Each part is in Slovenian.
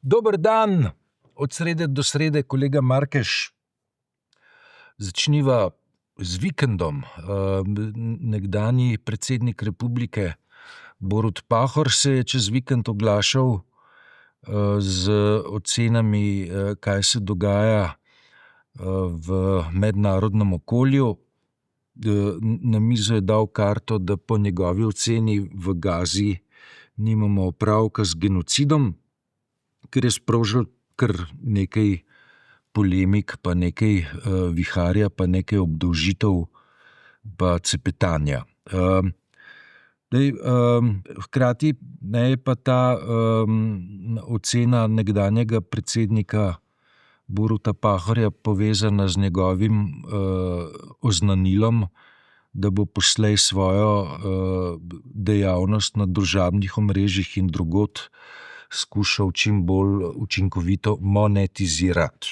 Dober dan, od srede do srede, kolega Markeš. Začniva z vikendom. Nekdanji predsednik republike Borut Pahor se je čez vikend oglašal z ocenami, kaj se dogaja v mednarodnem okolju. Na mizo je dal karto, da po njegovi oceni v Gazi nimamo opravka z genocidom, ker je sprožil kar nekaj polemik, pa nekaj viharja, pa nekaj obdolžitev, pa cepetanja. Hkrati je pa ta ocena nekdanjega predsednika Boruta Pahorja povezana z njegovim oznanilom, da bo poslej svojo dejavnost na družabnih omrežjih in drugod skušal čim bolj učinkovito monetizirati.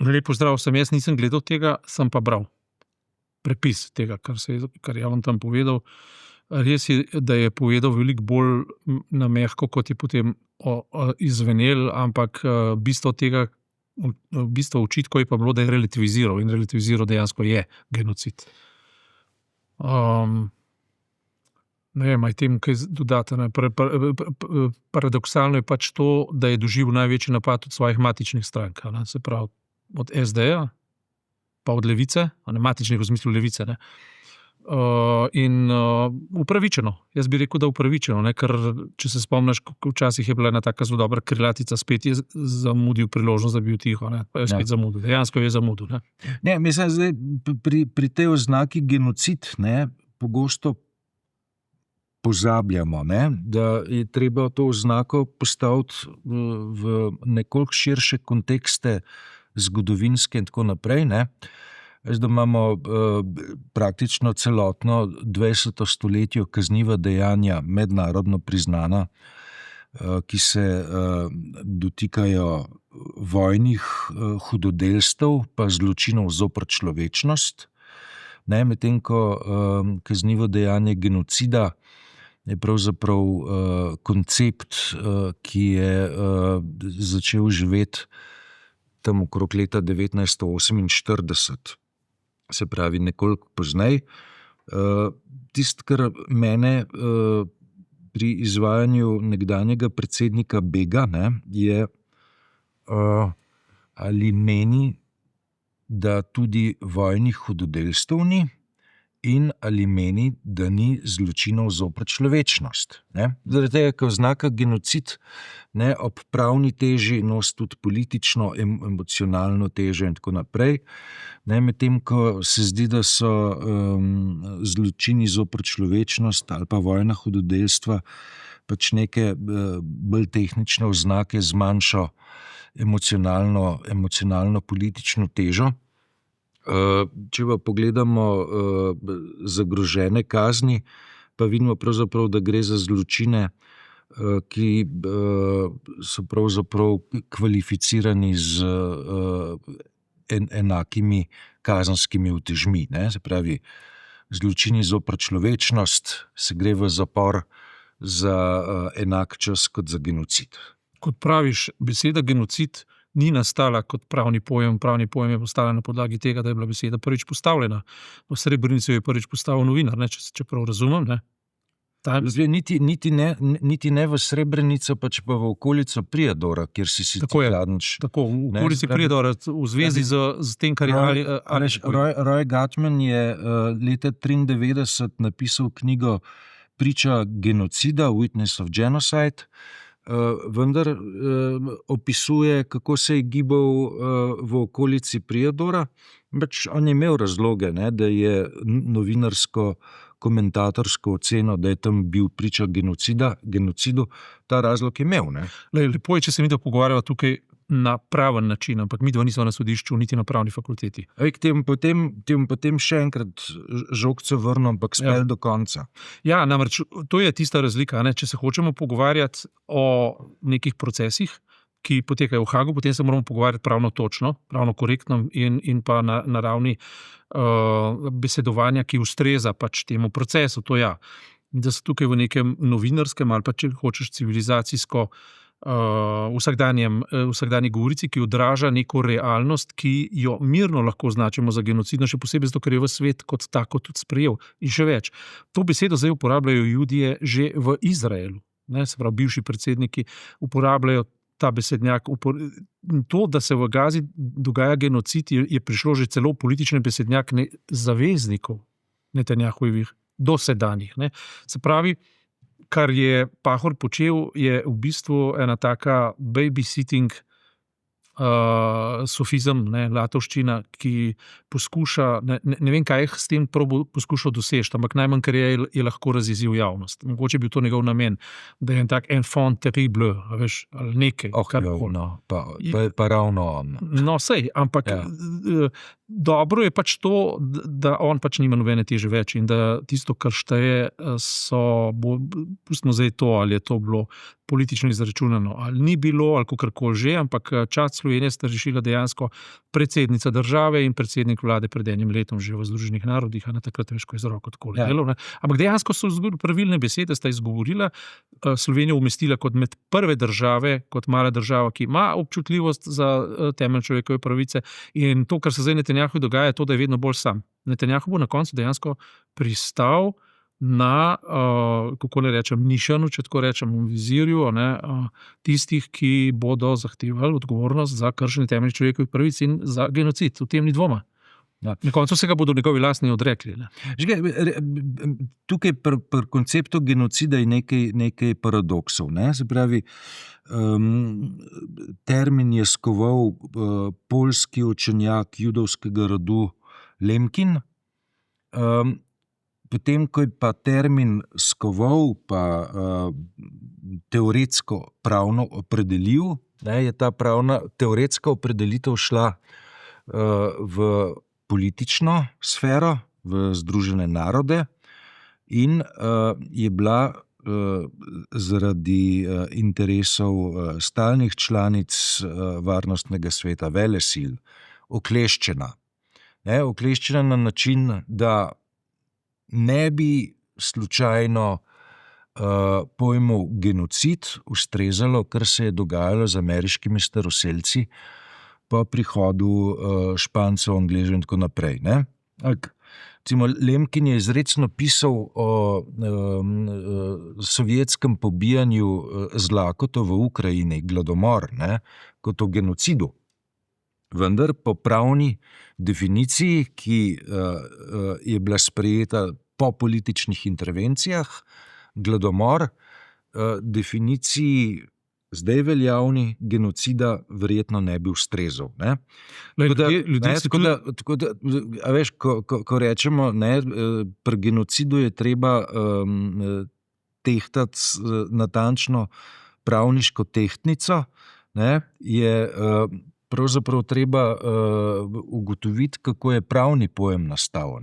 Lep pozdrav sem, jaz nisem gledal tega, sem pa bral prepis tega, kar je on tam povedal. Res je, da je povedal veliko bolj na mehko, kot je potem izvenel, ampak bistvo očitkov je pa bilo, da je relativiziral in relativiziral dejansko je genocid. Ne vem, aj tem kaj dodati. Paradoksalno je pač to, da je doživel največji napad od svojih matičnih strank, se pravi od SD-ja, pa od Levice, matičnih v smislu Levice, ne. In upravičeno, jaz bi rekel, da upravičeno, ne? Ker če se spomniš, včasih je bila ena taka zelo dobra krilatica, spet je zamudil priložnost, da bi bil tiho, ne? Pa je spet zamudil, dejansko je zamudil. Ne? Ne, mislim, zdaj, pri tej oznaki genocid, ne, pogosto pozabljamo, ne, da je treba to oznako postaviti v nekoliko širše kontekste, zgodovinske in tako naprej, ne. Da imamo praktično celotno 20. stoletje kazniva dejanja mednarodno priznana, ki se dotikajo vojnih hudodelstev pa zločinov zoper človečnost. Medtem ko kaznivo dejanje genocida je pravzaprav koncept, ki je začel živeti tam okrog leta 1948. Se pravi, nekoliko poznej. Tisto, kar mene pri izvajanju nekdanjega predsednika bega, ne, je, ali meni, da tudi vojnih hudodelstev ni, in ali meni, da ni zločinov zoper človečnost. Zaradi tega, ker oznaka genocid, ne, ob pravni teži nosi tudi politično, emocionalno težo in tako naprej. Medtem ko se zdi, da so zločini zoper človečnost ali pa vojna hudodelstva pač neke bolj tehnične oznake z manjšo emocionalno politično težo. Če pa pogledamo zagrožene kazni, pa vidimo pravzaprav, da gre za zločine, ki so pravzaprav kvalificirani z enakimi kazenskimi utežmi. Se pravi, zločini zoper človečnost, se gre v zapor za enak čas kot za genocid. Kot praviš, beseda genocid ni nastala kot pravni pojem je postala na podlagi tega, da je bila beseda prvič postavljena. V Srebrenici je prvič postavil novinar, ne, če prav razumem, ne. Niti ne v Srebrenico, pač pa v okolico Prijedora, kjer si Kladnič. Tako, v okolici Prijedora, v zvezi z tem, kar je... Roy Gatman je leta 1993 napisal knjigo Priča genocida, Witness of Genocide, vendar opisuje, kako se je gibal v okolici Prijedora. On je imel razloge, ne, da je novinarsko komentatorsko oceno, da je tam bil priča genocidu, ta razlog je imel. Ne. Lepo je, če se mi da pogovarjava tukaj na praven način, ampak midva nismo na sodišču, niti na pravni fakulteti. K temu potem še enkrat žogco vrnem, ampak spel do konca. Ja, namreč to je tista razlika, ne? Če se hočemo pogovarjati o nekih procesih, ki potekajo v Hagu, potem se moramo pogovarjati pravno točno, pravno korektno in pa na ravni besedovanja, ki ustreza pač temu procesu, to ja. da so tukaj v nekem novinarskem ali pa če hočeš civilizacijsko vsakdanji govorici, ki odraža neko realnost, ki jo mirno lahko označimo za genocidno, še posebej zato, ker je v svet kot tako tudi sprejel. In še več, to besedo zdaj uporabljajo Judje že v Izraelu. Se pravi, bivši predsedniki uporabljajo ta besednjak. To, da se v Gazi dogaja genocid, je prišlo že celo politični besednjak zaveznikov Netanjahujevih, dosedanjih. Se pravi, kar je Pahor počel, je v bistvu ena taka babysitting sofizem, latovščina, ki poskuša, ne vem, kaj je s tem poskušal doseči, ampak najmanj, kar je lahko razjezil javnost. Mogoče je bil to njegov namen, da je en tak enfant terrible, veš, ali nekaj. Pa ravno on. No, sej, ampak dobro je pač to, da on pač nima nobene teže več in da tisto, kar šteje, pustimo zdaj to, ali je to bilo politično izračunano, ali ni bilo, ali kakorkoli že, ampak čast Slovenije sta rešila dejansko predsednica države in predsednik vlade pred enim letom že v Združenih narodih, a na takrat veš, ko je z roko takole delo. Ampak dejansko so pravilne besede sta izgovorila, Slovenijo umestila kot med prve države, kot mala država, ki ima občutljivost za temeljne človekove pravice, in to, kar se zdaj Netanjahu dogaja, je to, da je vedno bolj sam. Netanjahu bo na koncu dejansko pristal na, kako ne rečem, nišanu, če tako rečem, v vizirju, tistih, ki bodo zahtevali odgovornost za kršenje temeljnih človekovih pravic in za genocid. V tem ni dvoma. Na koncu se ga bodo njegovi lastni odrekli. Tukaj pri konceptu genocida je nekaj paradoksov. Se pravi, termin je skoval poljski učenjak judovskega rodu Lemkin. Potem, ko je pa termin skoval, pa teoretsko pravno opredelil, je ta pravna teoretska opredelitev šla v politično sfero, v Združene narode in je bila zaradi interesov stalnih članic Varnostnega sveta velesil okleščena. Okleščena na način, da ne bi slučajno pojmu genocid ustrezalo, kar se je dogajalo z ameriškimi staroselci po prihodu Špancev, Angležev in tako naprej. Lemkin je izrecno pisal o sovjetskem pobijanju z lakoto v Ukrajini, gladomor, kot o genocidu. Vendar po pravni definiciji, ki je bila sprejeta po političnih intervencijah, gladomor definiciji zdaj veljavni genocida verjetno ne bi ustrezal. Ko rečemo, pri genocidu je treba tehtati natančno pravniško tehtnico, je pravzaprav treba ugotoviti, kako je pravni pojem nastal.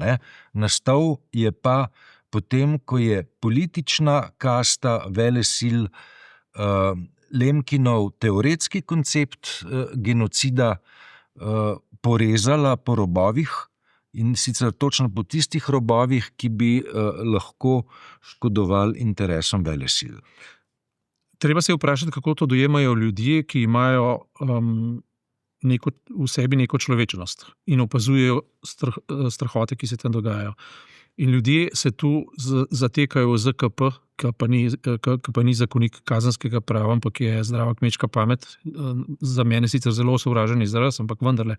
Nastal je pa potem, ko je politična kasta velesil Lemkinov teoretski koncept genocida porezala po robovih, in sicer točno po tistih robovih, ki bi lahko škodovali interesom velesil. Treba se vprašati, kako to dojemajo ljudje, ki imajo v sebi neko človečnost in opazujejo strahote, ki se tam dogajajo. In ljudje se tu zatekajo v ZKP, ki pa ni zakonik kazenskega prava, ampak je zdrava kmečka pamet. Za mene sicer zelo sovražen izraz, ampak vendarle.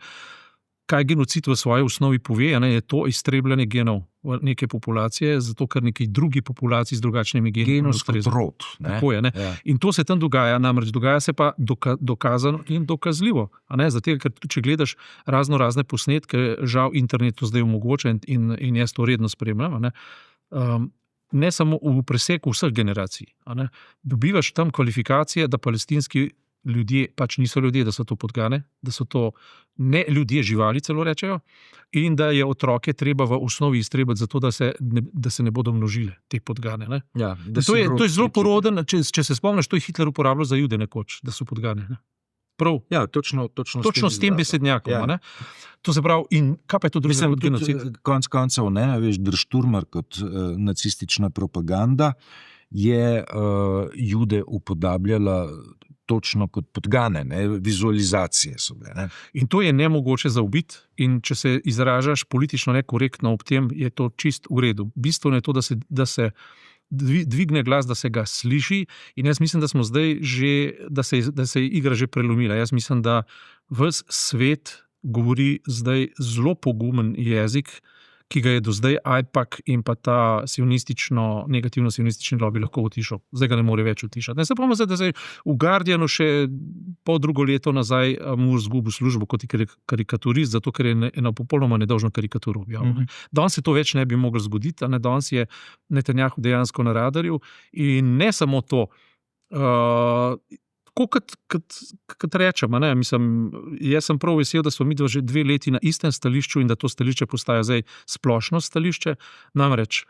Kaj genocid v svoji osnovi pove, je to iztrebljanje genov neke populacije, zato ker neki drugi populaciji z drugačnimi geni. Genovsko rod. Tako je. Ja. In to se tam dogaja, namreč dogaja se pa dokazano in dokazljivo. Zato, ker če gledaš razne posnetke, žal internet to zdaj omogoča in jaz to redno spremljam, ne samo v preseku vseh generacij. Dobivaš tam kvalifikacije, da palestinski ljudje pač niso ljudje, da so to podgane, da so to ne ljudje, živali celo rečejo, in da je otroke treba v osnovi iztrebati zato, da se ne bodo množile te podgane. To je zelo poroden, če se spomniš, to je Hitler uporabljal za Jude nekoč, da so podgane. Prav, Ja, točno s tem besednjakom. Ja. Ne? To se pravi, in kaj pa je to drugega kot genocid? Konec koncev, ne, veš, Der Sturmer kot nacistična propaganda je Jude upodabljala točno kot podgane, ne, vizualizacije so bile. Ne. In to je nemogoče zaobiti, in če se izražaš politično nekorektno ob tem, je to čist v redu. Bistveno je to, da se dvigne glas, da se ga sliši, in jaz mislim, da smo zdaj že, da se je igra že prelomila. Jaz mislim, da ves svet govori zdaj zelo pogumen jezik, ki ga je do zdaj AIPAC in pa ta negativno sionistični lobby lahko utišal. Zdaj ga ne more več utišati. Ne se pa zdaj, da se je v Guardianu še pol drugo leto nazaj Moore zgubil službo kot karikaturist, zato ker je eno popolnoma nedolžno karikaturo objavil. Danes se to več ne bi moglo zgoditi, danes je Netanjahu dejansko na radarju, in ne samo to, tako kot rečem, mislim, jaz sem prav vesel, da smo mi že 2 leti na istem stališču in da to stališče postaja zdaj splošno stališče. Namreč,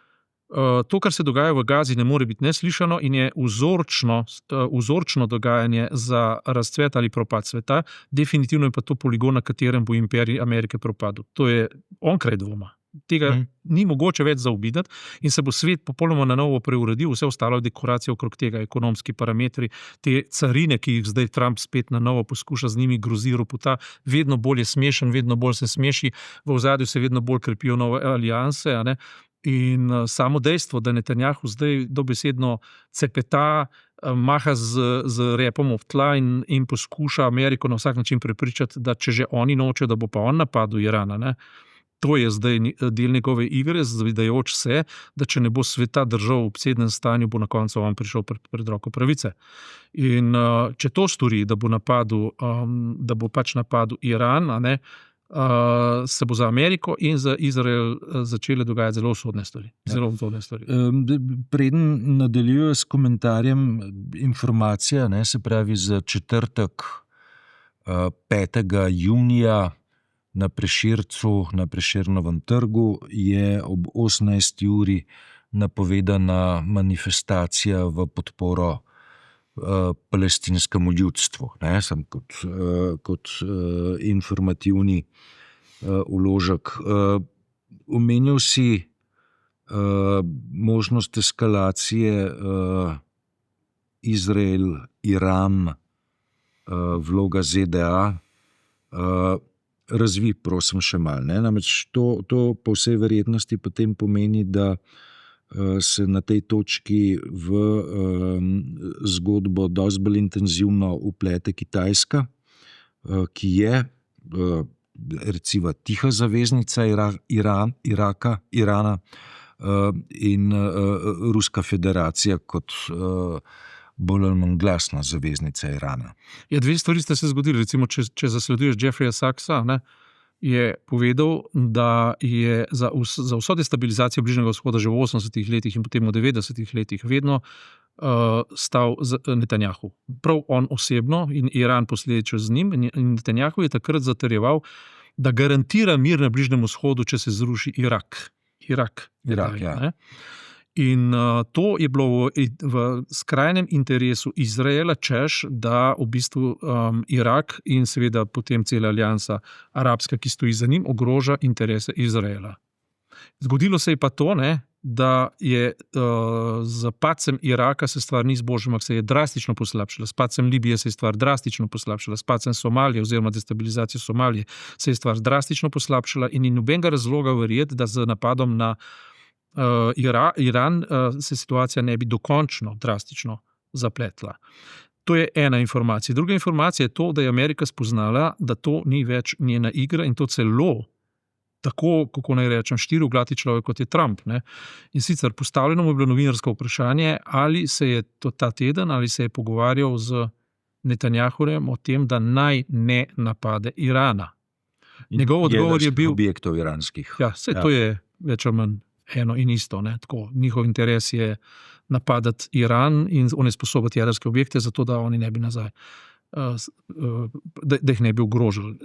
to, kar se dogaja v Gazi, ne more biti neslišano in je vzorčno dogajanje za razcvet ali propad sveta. Definitivno je pa to poligon, na katerem bo imperij Amerike propadel. To je onkraj dvoma. Tega ni mogoče več zaobideti in se bo svet popolnoma na novo preuredil, vse ostalo dekoracije okrog tega, ekonomski parametri, te carine, ki jih zdaj Trump spet na novo poskuša z njimi, grozi ropota, vedno bolj je smešen, vedno bolj se smeši, v ozadju se vedno bolj krepijo nove alianse, in samo dejstvo, da Netanjahu zdaj dobesedno cepeta, maha z repom ob tla in poskuša Ameriko na vsak način prepričati, da če že oni nočejo, da bo pa on napadel Irana, to je zdaj del njegove igre, zavedajoč se, da če ne bo sveta držal v obsednem stanju, bo na koncu on prišel pred roko pravice. In če to stori, da bo pač napadel Iran, se bo za Ameriko in za Izrael začele dogajati zelo usodne stvari. Preden nadaljujem s komentarjem, informacija, se pravi za četrtek 5. junija na Prešercu, na Prešernovem trgu je ob 18. uri napovedana manifestacija v podporo palestinskemu ljudstvu. Sem kot informativni vložek. Omenil si možnost eskalacije Izrael-Iran, vloga ZDA. Razvi, prosim, še malo. Namreč to po vsej verjetnosti potem pomeni, da se na tej točki v zgodbo dosti bolj intenzivno vplete Kitajska, ki je recimo tiha zaveznica Irana in Ruska federacija kot bolj ali manj glasna zaveznica Irana. Ja, 2 stvari sta se zgodili. Recimo, če zasleduješ Jeffreya Sachsa, je povedal, da je za vso destabilizacijo Bližnjega vzhoda že v 80. letih in potem v 90. letih vedno stal Netanjahu. Prav on osebno in Iran posledično z njim. In Netanjahu je takrat zatrjeval, da garantira mir na Bližnjem vzhodu, če se zruši Irak. Ja. In to je bilo v skrajnem interesu Izraela, češ, da v bistvu Irak in seveda potem cela aliansa arabska, ki stoji za njim, ogroža interese Izraela. Zgodilo se je pa to, da je z padcem Iraka se stvar ni izboljšala, se je drastično poslabšala. S padcem Libije se je stvar drastično poslabšala. S padcem Somalije oziroma destabilizacijo Somalije se je stvar drastično poslabšala in ni nobenega razloga verjeti, da z napadom na Iran se situacija ne bi dokončno drastično zapletla. To je ena informacija. Druga informacija je to, da je Amerika spoznala, da to ni več njena igra in to celo tako, kako naj rečem, štiriglati človek, kot je Trump. In sicer postavljeno mu je bilo novinarsko vprašanje, ali se je ta teden, ali se je pogovarjal z Netanjahujem o tem, da naj ne napade Irana. Njegov odgovor je bil objektov iranskih. Ja, to je več ali manj eno in isto. Tako, njihov interes je napadati Iran in onesposobiti jedrske objekte, zato da oni ne bi nazaj, da jih ne bi ogrožali.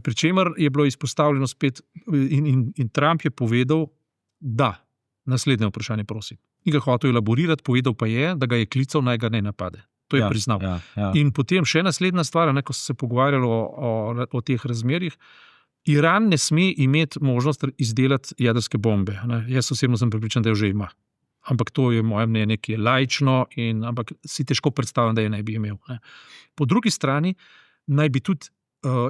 Pri čemer je bilo izpostavljeno spet in Trump je povedal, da, naslednje vprašanje prosim. Ni ga hotel elaborirati, povedal pa je, da ga je klical, naj ga ne napade. To je priznal. Ja. In potem še naslednja stvar, ko so se pogovarjali o teh razmerjih, Iran ne sme imeti možnost izdelati jedrske bombe. Ne. Jaz osebno sem prepričan, da jo že ima. Ampak to je moje mnenje, ki je laično, ampak si težko predstavljam, da je ne bi imel. Ne. Po drugi strani naj bi tudi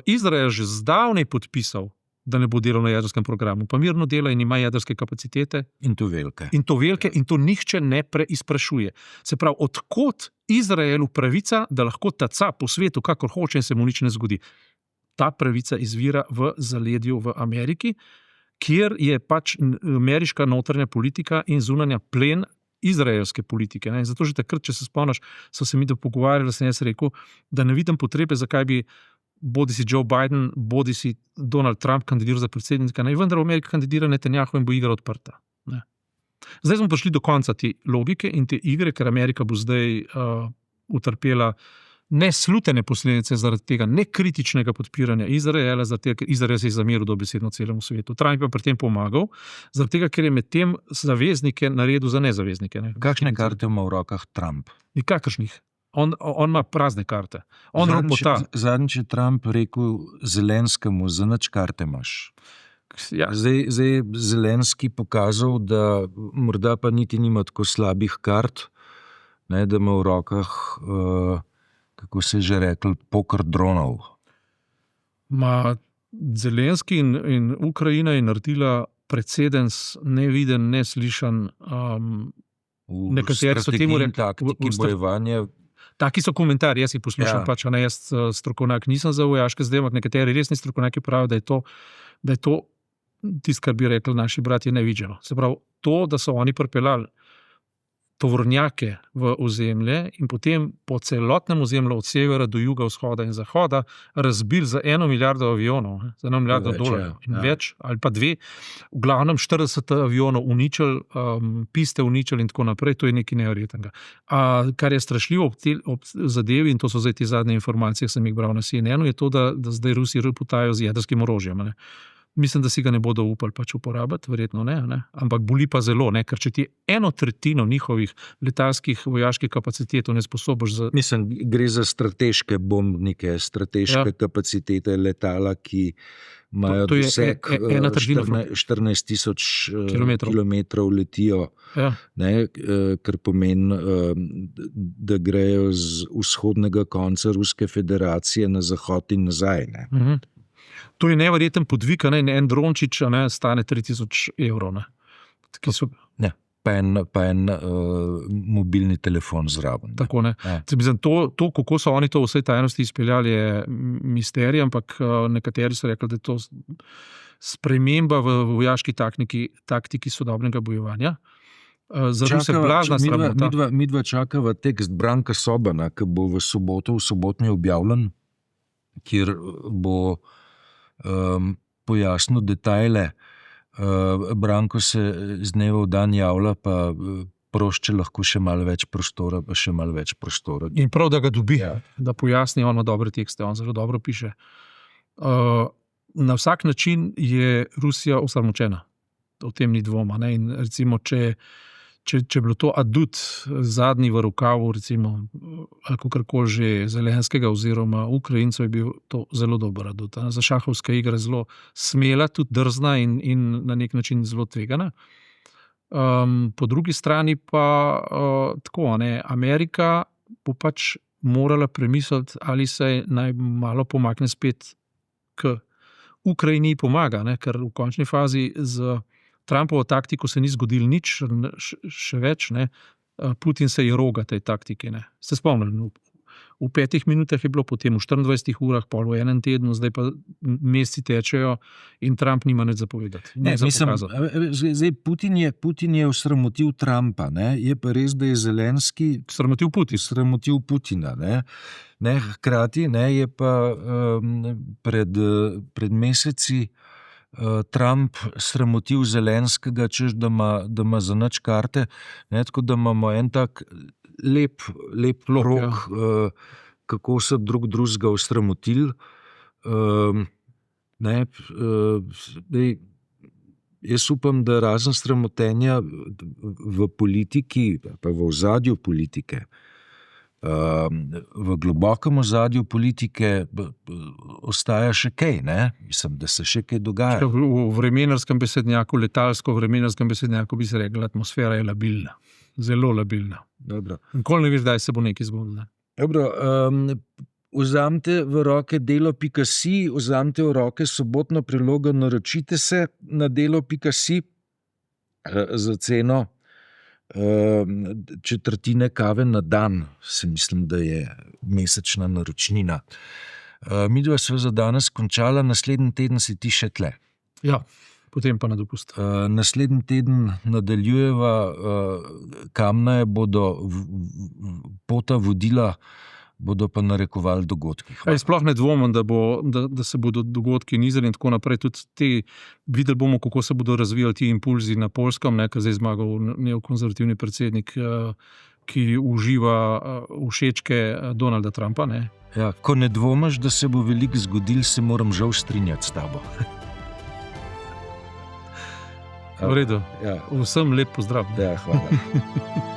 Izrael že zdavnaj podpisal, da ne bo delal na jedrskem programu. Pa mirno dela in ima jedrske kapacitete. In to velike. In to nihče ne preizprašuje. Se pravi, odkot Izraelu pravica, da lahko taca po svetu, kakor hoče in se mu nič ne zgodi. Ta pravica izvira v zaledju v Ameriki, kjer je pač ameriška notranja politika in zunanja plen izraelske politike. Ne? In zato že takrat, če se spomniš, so se mi pogovarjali, sem jaz rekel, da ne vidim potrebe, zakaj bi bodi si Joe Biden, bodi si Donald Trump kandidiral za predsednika, naj vendar v Ameriki kandidira Netanjahu in bo igra odprta. Ne? Zdaj smo prišli do konca te logike in te igre, ker Amerika bo zdaj utrpela neslutene posledice zaradi tega nekritičnega podpiranja Izraela, zaradi tega, ker Izrael se je zameril dobesedno celemu svetu. Trump je pri tem pomagal, zaradi tega, ker je med tem zaveznike naredil za nezaveznike. Ne? Kakšne karte ima v rokah Trump? Nikakršnih. On ima prazne karte. Zadnjič je Trump rekel Zelenskemu, za nič karte imaš. Ja. Zdaj Zelenski pokazal, da morda pa niti nima tako slabih kart, ne, da ima v rokah, kako se je že rekel, poker dronov. Zelenski in Ukrajina je naredila precedens neviden, neslišan. Nekateri so temu rekli taktiki bojevanja. Taki so komentarji, jaz jih poslušam, pač, ne, jaz strokovnjak nisem za vojaške zdaj, ampak nekateri resni strokovnjaki pravijo, da je to tisto, kar bi rekli naši bratje, nevideno. Se pravi, to, da so oni pripeljali tovornjake v ozemlje in potem po celotnem ozemlju od severa do juga, vzhoda in zahoda razbili za 1 milijardo avionov, za 1 milijardo dolarjev in več, ali pa 2, v glavnem 40 avionov uničili, piste uničili in tako naprej, to je nekaj neverjetnega. Kar je strašljivo ob zadevi, in to so zdaj te zadnje informacije, sem jih bral na CNN-u, je to, da zdaj Rusi reputajo z jedrskim orožjem. Ne. Mislim, da si ga ne bodo upali pač uporabiti, verjetno ne, ampak boli pa zelo, ne, ker če ti 1/3 njihovih letalskih vojaških kapacitet ne sposobiš za... Mislim, gre za strateške bombnike, strateške kapacitete letala, ki imajo doseg 14,000 kilometrov letijo, ne, kar pomeni, da grejo z vzhodnega konca Ruske federacije na zahod in nazaj. Ne. To je neverjeten podvig, en drončič stane 3.000 evrov. Ne, pa en mobilni telefon zraven. Tako, ne. To, kako so oni to vse tajnosti izpeljali, je misterij, ampak nekateri so rekli, da je to sprememba v vojaški taktiki sodobnega bojevanja. Zaradi se blazna sramota. Midva čakava tekst Branka Sobana, ki bo v sobotni objavljen, kjer bo pojasnil detajle. Branko se z dneva v dan javlja, pa prošče lahko še malo več prostora, pa še malo več prostora. In prav, da ga dobi, da pojasni, on ima dobre tekste, on zelo dobro piše. Na vsak način je Rusija osramočena, o tem ni dvoma. Ne? In recimo, če je bilo to adut zadnji v rokavu, recimo, ali kakorkoli že Zelenskega oziroma Ukrajincev, je bil to zelo dober adut. Za šahovska igra zelo smela, tudi drzna in na nek način zelo tvegana. Po drugi strani pa tako, ne, Amerika bo pač morala premisliti, ali se naj malo pomakne spet k Ukrajini pomaga, ne, ker v končni fazi z Trumpovo taktiko se ni zgodilo nič, še več. Ne. Putin se je roga tej taktiki. Ne. Se spomnim, v 5 minutah je bilo, potem v 24 urah, pol v enem tednu, zdaj pa meseci tečejo in Trump nima nič zapovedati. Zdaj, Putin je osramotil Trumpa, ne. Je pa res, da je Zelenski sramotil Putina. Ne. Hkrati je pa pred meseci Trump sramotil Zelenskega, češ da ima za nič karte, ne, tako da imamo en tak lep rok, kako so drugega osramotili. Jaz upam, da razen sramotenja v politiki, pa v ozadju politike, V globokem ozadju politike ostaja še kaj, ne? Mislim, da se še kaj dogaja. V vremenarskem besednjaku, letalsko vremenarskem besednjaku bi se rekla, atmosfera je labilna. Zelo labilna. Dobro. Nikoli ne veš, kdaj se bo nekaj zgodilo. Dobro, vzamite v roke delo.si, vzamite v roke sobotno prilogo, naročite se na delo.si za ceno četrtine kave na dan, se mislim, da je mesečna naročnina. Midva sva za danes končala, naslednji teden si ti še tle. Ja, potem pa na dopust. Naslednji teden nadaljujeva, kamna je bodo pota vodila, bodo pa narekovali dogodki. Sploh ne dvomim, da se bodo dogodki nizali in tako naprej. Tudi videli bomo, kako se bodo razvijali ti impulzi na Poljskem, ker zdaj zmagal neokonzervativni predsednik, ki uživa všečke Donalda Trumpa. Ne? Ja, ko ne dvomiš, da se bo veliko zgodil, se moram žal strinjati s tabo. V redu. Ja. Vsem lep pozdrav. Ja, hvala.